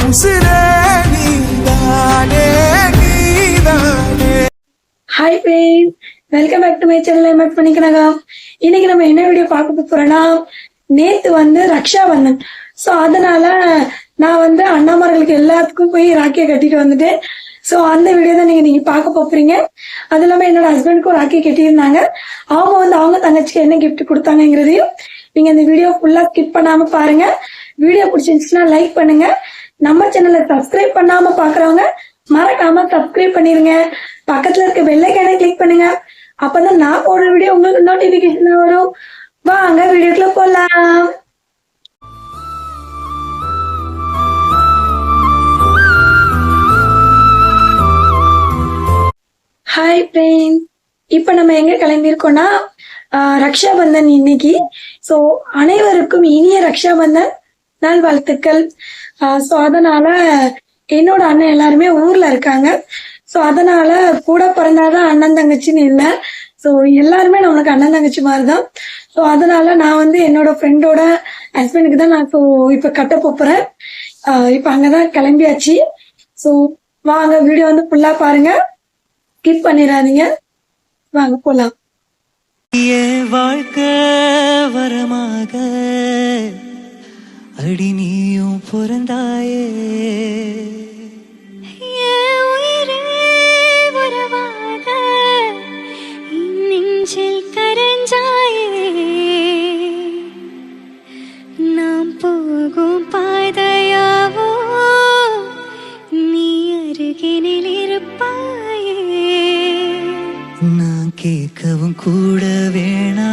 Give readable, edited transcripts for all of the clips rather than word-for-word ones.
உசிரே நீதானே நீதானே. Hi friends, welcome back to my channel. எம்எஃப் பண்ணிக்கிறேங்க. இன்னைக்கு நம்ம என்ன வீடியோ பார்க்க போறோம்னா, நேத்து ரக்ஷா பந்தன். ஸோ அதனால நான் அண்ணாமார்களுக்கு எல்லாத்துக்கும் போய் ராக்கியை கட்டிட்டு வந்துட்டேன். ஸோ அந்த வீடியோ தான் நீங்க பார்க்க போறீங்க. அது இல்லாம என்னோட ஹஸ்பண்டுக்கும் ராக்கி கட்டியிருந்தாங்க. அவங்க அவங்க தங்கச்சிக்கு என்ன கிஃப்ட் கொடுத்தாங்கிறதையும் நீங்க இந்த வீடியோ ஃபுல்லா ஸ்கிப் பண்ணாம பாருங்க. வீடியோ பிடிச்சிருந்துச்சுன்னா லைக் பண்ணுங்க. நம்ம சேனலை சப்ஸ்கிரைப் பண்ணாம பாக்குறவங்க மறக்காம சப்ஸ்கிரைப் பண்ணிருங்க. பக்கத்துல இருக்க பெல் ஐகானை கிளிக் பண்ணுங்க. அப்பதான் நான் போடுற வீடியோ உங்களுக்கு நோட்டிபிகேஷன் வரும். வாங்க வீடியோக்குள்ள போலாம். ஹாய் ஃப்ரெண்ட்ஸ், இப்ப நம்ம எங்க கிளம்பியிருக்கோம்னா ரக்ஷா பந்தன் இன்னைக்கு. ஸோ அனைவருக்கும் இனிய ரக்ஷா பந்தன் நாள் வாழ்த்துக்கள். ஸோ அதனால என்னோட அண்ணன் எல்லாருமே ஊர்ல இருக்காங்க. ஸோ அதனால கூட பிறந்தாதான் அண்ணன் தங்கச்சின்னு இல்லை. ஸோ எல்லாருமே நம்மளுக்கு அண்ணன் தங்கச்சி மாதிரிதான். ஸோ அதனால நான் என்னோட ஃப்ரெண்டோட ஹஸ்பண்டுக்கு தான் நான் இப்ப கட்ட போறேன். இப்ப அங்கதான் கிளம்பியாச்சு. ஸோ வாங்க வீடியோ ஃபுல்லா பாருங்க, ஸ்கிப் பண்ணிடாதீங்க. வாங்க போலாம். வாழ்க்கை வரமாக அடி நீயும் பிறந்தாயே, நெஞ்சில் கரஞ்சாயே, நாம் போகும் பாதையாவோ நீ அருகினில் இருப்பாயே. நான் கேட்கவும் கூட வேணா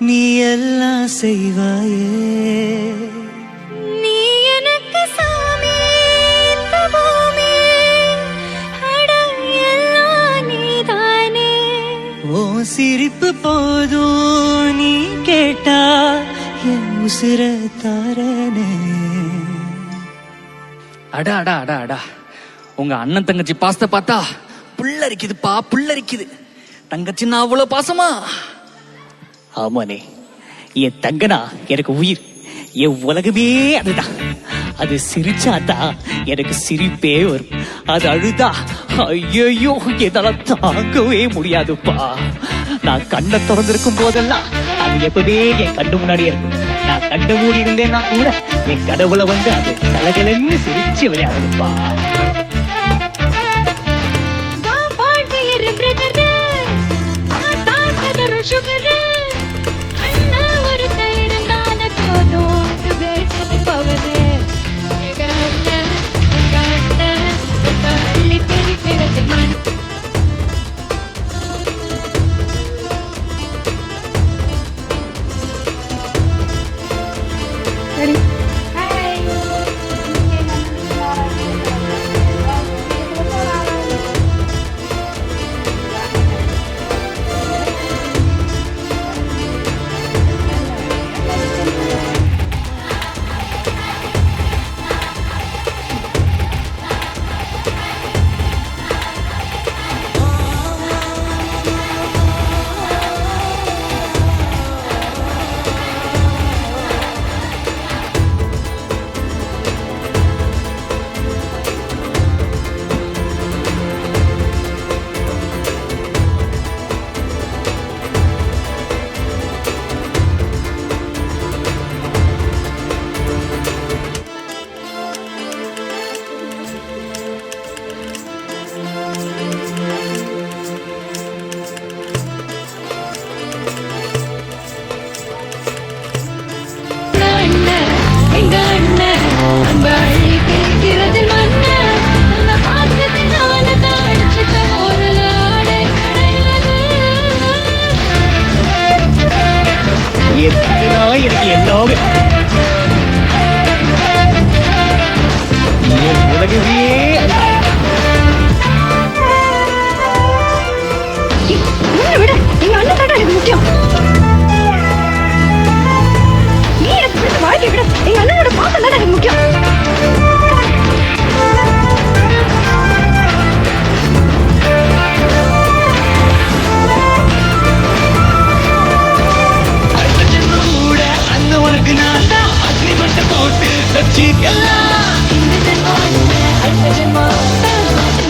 நீ எல்லாம் செய்வாயே. நீ எனக்கு சாமி, இந்த பூமி அட எல்லாம் நீதானே. ஓ சிரிப்பு போதும் நீ கேட்டா என் உசிர தாரனே. அடா அடா அடா அடா, உங்க அண்ணன் தங்கச்சி பாசத்தை பார்த்தா புல்லரிக்குதுப்பா, புல்லரிக்குது. தங்கச்சின்னா அவ்வளவு பாசமா? ஆமானே, என் தங்கனா எனக்கு உயிர், என் உலகமே அதுதான். அது சிரிச்சாதான் எனக்கு சிரிப்பே வரும். அது அழுதா ஐயோ என்னால தாங்கவே முடியாதுப்பா. நான் கண்ணை திறந்திருக்கும் போதெல்லாம் அது எப்பவே என் கண்ணு முன்னாடியே இருக்கும். நான் கண்ணை மூடி இருந்தேன்னா கூட என் கடவுளை அது கலகலன்னு சிரிச்சு விளையாடுப்பா. இந்த ஜென்மம் அடுத்த ஜென்மம்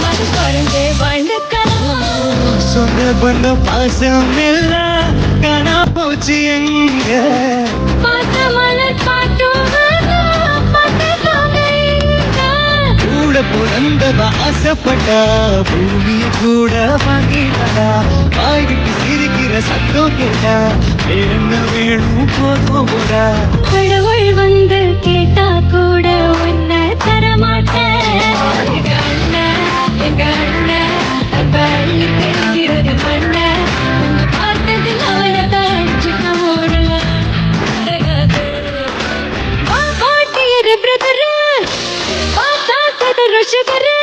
மாற்றி குறைந்தே வாழ்ந்துக்கலாம். சொந்த பந்த பாசம் எல்லாம் காணா போச்சு எங்க பார்த்த மலர் பாட்டும் பார்த்துக்கோங்க இங்க. கூட பிறந்தவ ஆசைப்பட்டா பூமியை கூட வாங்கிட்டா வாய்விட்டு சிரிக்கிற சத்தம் கேட்டா வேறென்ன வேணும் போதா கடவுள் வந்து கேட்டா கூட உன்னை தரமாட்டேன். எங்க அண்ணன் பள்ளி தெரிகிறது பண்ண உன்னை பார்த்ததில் அவனை தான் சின்ன ஊர்ல பாட்டியர் பிரதரு பார்த்தா சதர் சுகரு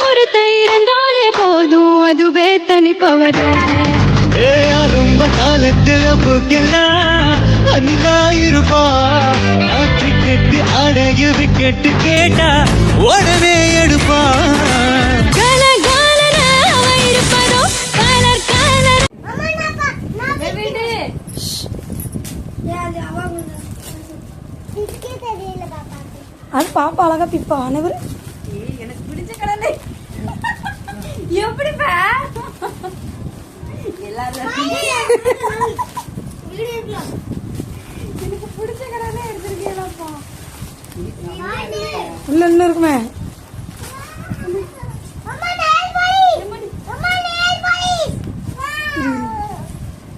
ஒரு இருந்தாலே போதும் அதுவே தனிப்பவர். ரொம்ப காலத்துல போக்கெல்லாம் அண்ணா இருப்பா ஆற்றி கெட்டு அடைய விக்கெட்டு கேட்டா உடனே எடுப்பா கலகாலன அவன் இருப்பதோ கலர் கலர். அது பாப்பா அழகா பிப்பா அனைவரு எனக்கு பிடிச்ச கலர் எப்படி எனக்கு பிடிச்ச கலரே எடுத்திருக்கேன்ப்பா உள்ள இன்னும் இருக்குமே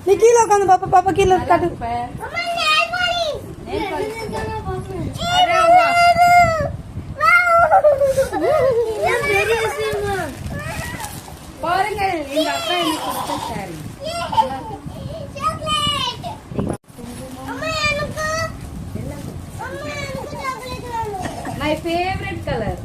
நீ கீழே உட்காந்து பாப்பா பாப்பா கீழே காட்டு பாருங்கள் எங்க அப்பா எனக்கு கொடுத்த சாரி my favorite color.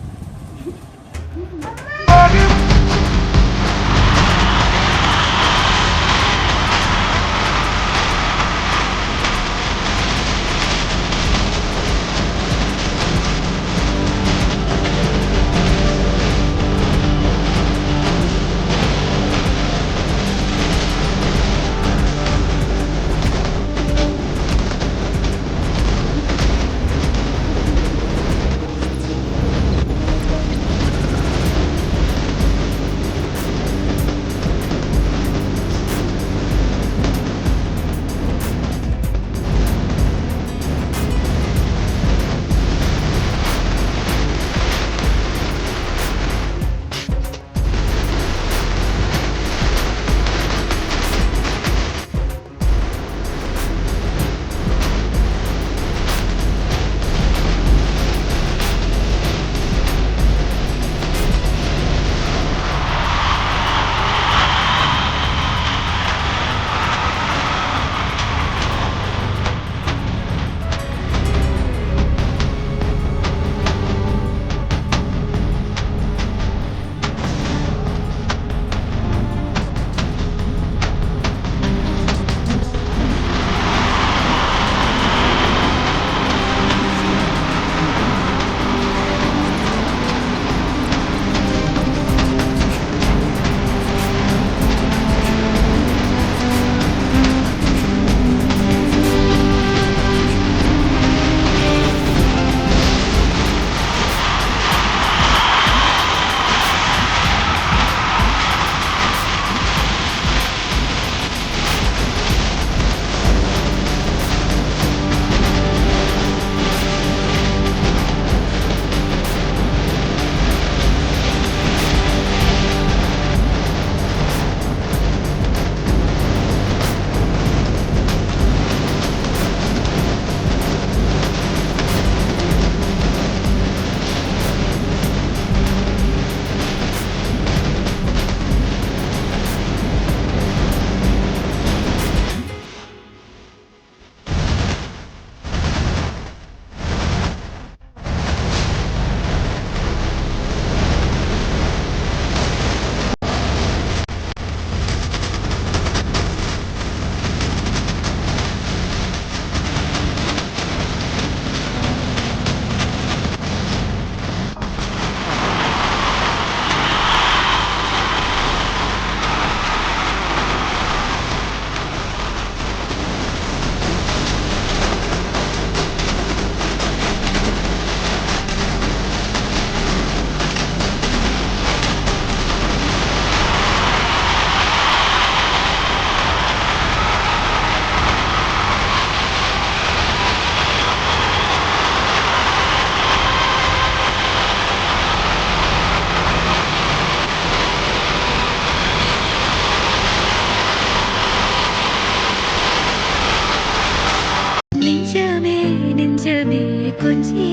மூச்சு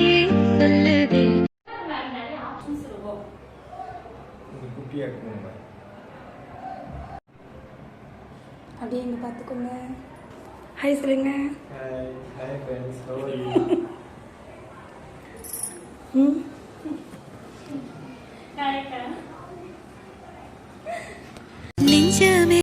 சொல்லுதே. அப்படியே இங்க பாத்துக்கோங்க. ஹாய் சொல்லுங்க. நெஞ்சமே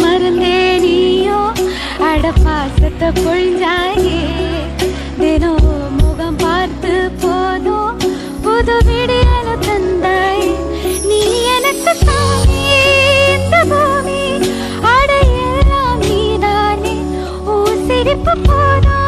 மறந்தே நீயோ அட பாசத்தை பொழிஞ்சாயே தினம் முகம் பார்த்து போதும் புது விடியல தந்தாய் நீ எனக்கு தானே இந்த பூமி அட எல்லாம் நீதானே உன் சிரிப்பு போதும்